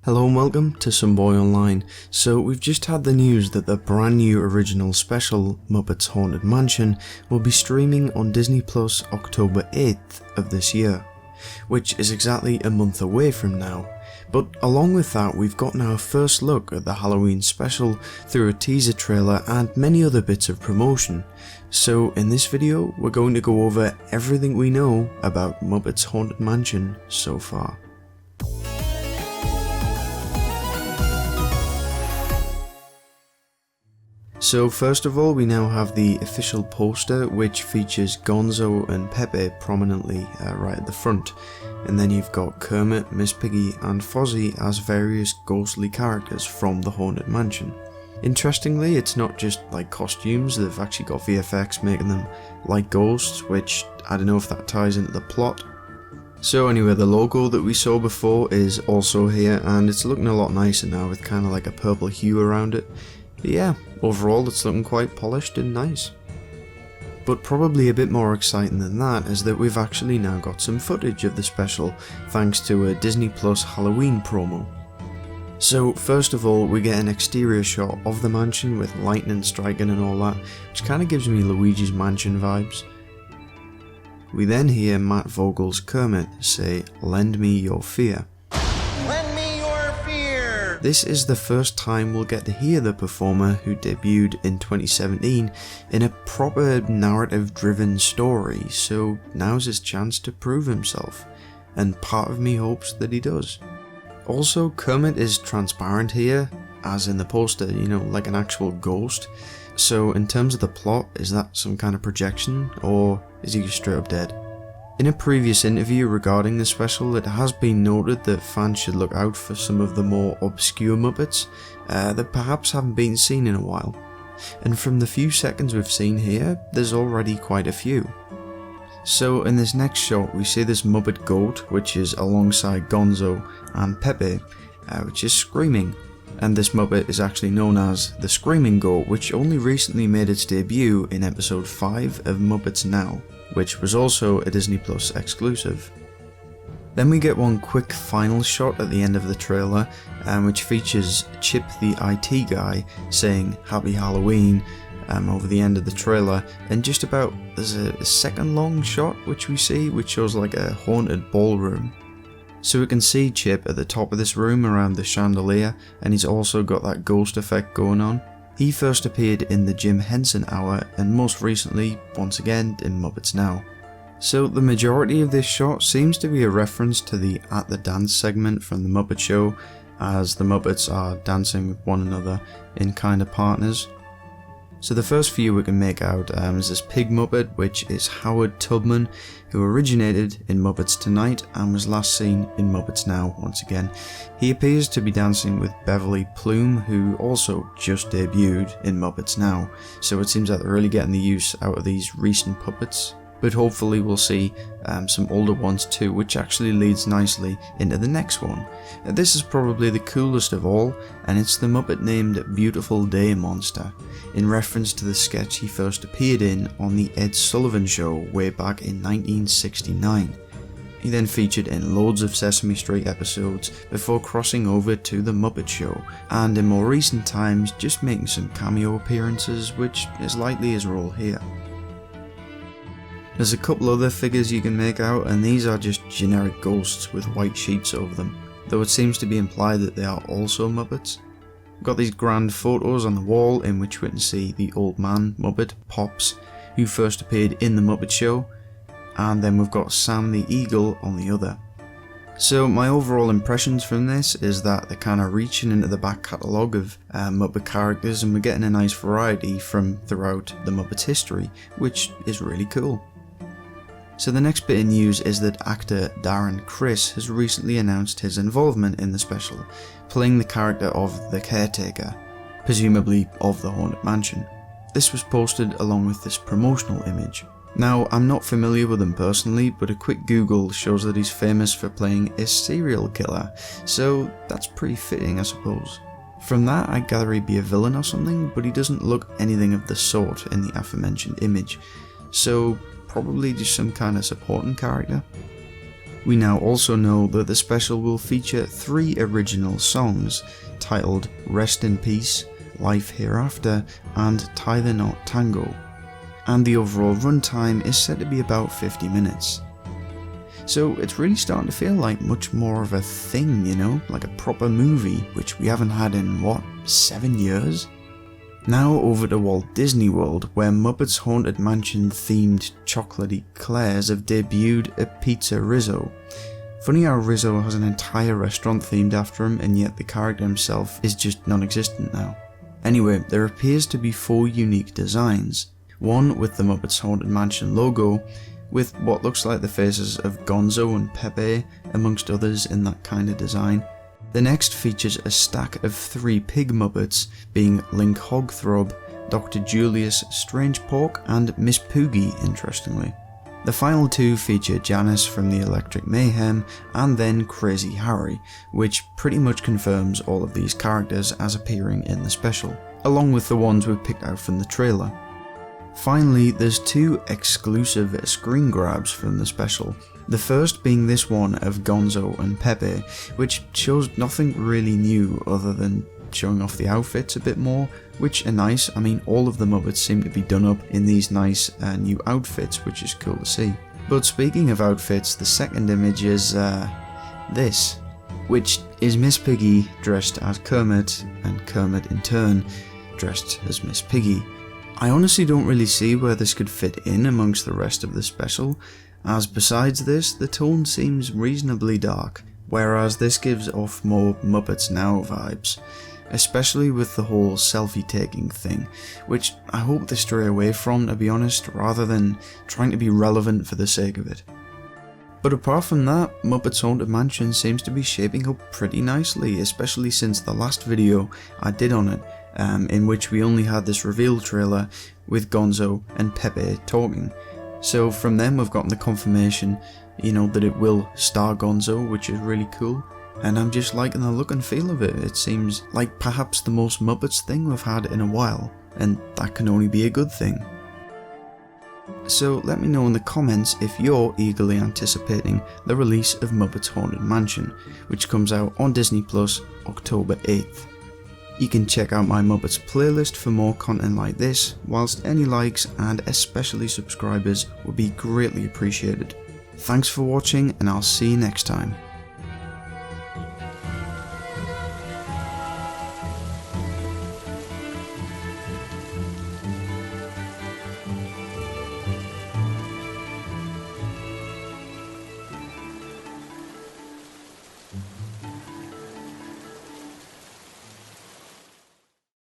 Hello and welcome to Some Boy Online. So we've just had the news that the brand new original special Muppets Haunted Mansion will be streaming on Disney Plus October 8th of this year, which is exactly a month away from now. But along with that, we've gotten our first look at the Halloween special through a teaser trailer and many other bits of promotion. So in this video, we're going to go over everything we know about Muppets Haunted Mansion so far. So first of all, we now have the official poster, which features Gonzo and Pepe prominently right at the front, and then you've got Kermit, Miss Piggy and Fozzie as various ghostly characters from the Haunted Mansion. Interestingly, it's not just like costumes, they've actually got VFX making them like ghosts, which I don't know if that ties into the plot. So anyway, the logo that we saw before is also here, and it's looking a lot nicer now with kind of like a purple hue around it. But yeah, overall it's looking quite polished and nice. But probably a bit more exciting than that is that we've actually now got some footage of the special thanks to a Disney Plus Halloween promo. So first of all, we get an exterior shot of the mansion with lightning striking and all that, which kind of gives me Luigi's Mansion vibes. We then hear Matt Vogel's Kermit say, "Lend me your fear." This is the first time we'll get to hear the performer who debuted in 2017 in a proper narrative-driven story, so now's his chance to prove himself, and part of me hopes that he does. Also, Kermit is transparent here, as in the poster, you know, like an actual ghost. So in terms of the plot, is that some kind of projection, or is he just straight up dead? In a previous interview regarding the special, it has been noted that fans should look out for some of the more obscure Muppets that perhaps haven't been seen in a while. And from the few seconds we've seen here, there's already quite a few. So in this next shot, we see this Muppet goat, which is alongside Gonzo, and Pepe, which is screaming. And this Muppet is actually known as the Screaming Goat, which only recently made its debut in episode 5 of Muppets Now, which was also a Disney Plus exclusive. Then we get one quick final shot at the end of the trailer, which features Chip the IT guy saying "Happy Halloween" over the end of the trailer, and just about there's a second long shot which we see, which shows like a haunted ballroom. So we can see Chip at the top of this room around the chandelier, and he's also got that ghost effect going on. He first appeared in the Jim Henson Hour, and most recently, once again, in Muppets Now. So the majority of this shot seems to be a reference to the At the Dance segment from the Muppet Show, as the Muppets are dancing with one another in kind of partners. So the first few we can make out is this pig Muppet, which is Howard Tubman, who originated in Muppets Tonight and was last seen in Muppets Now once again. He appears to be dancing with Beverly Plume, who also just debuted in Muppets Now, so it seems like they're really getting the use out of these recent puppets. But hopefully we'll see some older ones too, which actually leads nicely into the next one. This is probably the coolest of all, and it's the Muppet named Beautiful Day Monster, in reference to the sketch he first appeared in on the Ed Sullivan Show way back in 1969. He then featured in loads of Sesame Street episodes before crossing over to the Muppet Show, and in more recent times just making some cameo appearances, which is likely his role here. There's a couple other figures you can make out, and these are just generic ghosts with white sheets over them, though it seems to be implied that they are also Muppets. We've got these grand photos on the wall in which we can see the old man Muppet, Pops, who first appeared in the Muppet Show, and then we've got Sam the Eagle on the other. So my overall impressions from this is that they're kind of reaching into the back catalogue of Muppet characters, and we're getting a nice variety from throughout the Muppets history, which is really cool. So the next bit of news is that actor Darren Criss has recently announced his involvement in the special, playing the character of the caretaker, presumably of the Haunted Mansion. This was posted along with this promotional image. Now, I'm not familiar with him personally, but a quick Google shows that he's famous for playing a serial killer, so that's pretty fitting, I suppose. From that, I gather he'd be a villain or something, but he doesn't look anything of the sort in the aforementioned image, so probably just some kind of supporting character. We now also know that the special will feature 3 original songs, titled Rest in Peace, Life Hereafter, and Tie the Knot Tango, and the overall runtime is said to be about 50 minutes. So it's really starting to feel like much more of a thing, you know, like a proper movie, which we haven't had in, what, 7 years? Now over to Walt Disney World, where Muppets Haunted Mansion themed chocolate eclairs have debuted a pizza Rizzo. Funny how Rizzo has an entire restaurant themed after him, and yet the character himself is just non-existent now. Anyway, there appears to be 4 unique designs. One with the Muppets Haunted Mansion logo, with what looks like the faces of Gonzo and Pepe, amongst others in that kind of design. The next features a stack of 3 pig Muppets, being Link Hogthrob, Dr. Julius Strange Pork, and Miss Poogie, interestingly. The final 2 feature Janice from the Electric Mayhem, and then Crazy Harry, which pretty much confirms all of these characters as appearing in the special, along with the ones we picked out from the trailer. Finally, there's 2 exclusive screen grabs from the special, the first being this one of Gonzo and Pepe, which shows nothing really new other than showing off the outfits a bit more, which are nice. I mean, all of the Muppets seem to be done up in these nice new outfits, which is cool to see. But speaking of outfits, the second image is this, which is Miss Piggy dressed as Kermit, and Kermit in turn dressed as Miss Piggy. I honestly don't really see where this could fit in amongst the rest of the special, as besides this, the tone seems reasonably dark, whereas this gives off more Muppets Now vibes, especially with the whole selfie taking thing, which I hope they stray away from, to be honest, rather than trying to be relevant for the sake of it. But apart from that, Muppets Haunted Mansion seems to be shaping up pretty nicely, especially since the last video I did on it, in which we only had this reveal trailer with Gonzo and Pepe talking. So from them we've gotten the confirmation, you know, that it will star Gonzo, which is really cool, and I'm just liking the look and feel of it. It seems like perhaps the most Muppets thing we've had in a while, and that can only be a good thing. So let me know in the comments if you're eagerly anticipating the release of Muppets Haunted Mansion, which comes out on Disney Plus October 8th. You can check out my Muppets playlist for more content like this, whilst any likes and especially subscribers would be greatly appreciated. Thanks for watching, and I'll see you next time.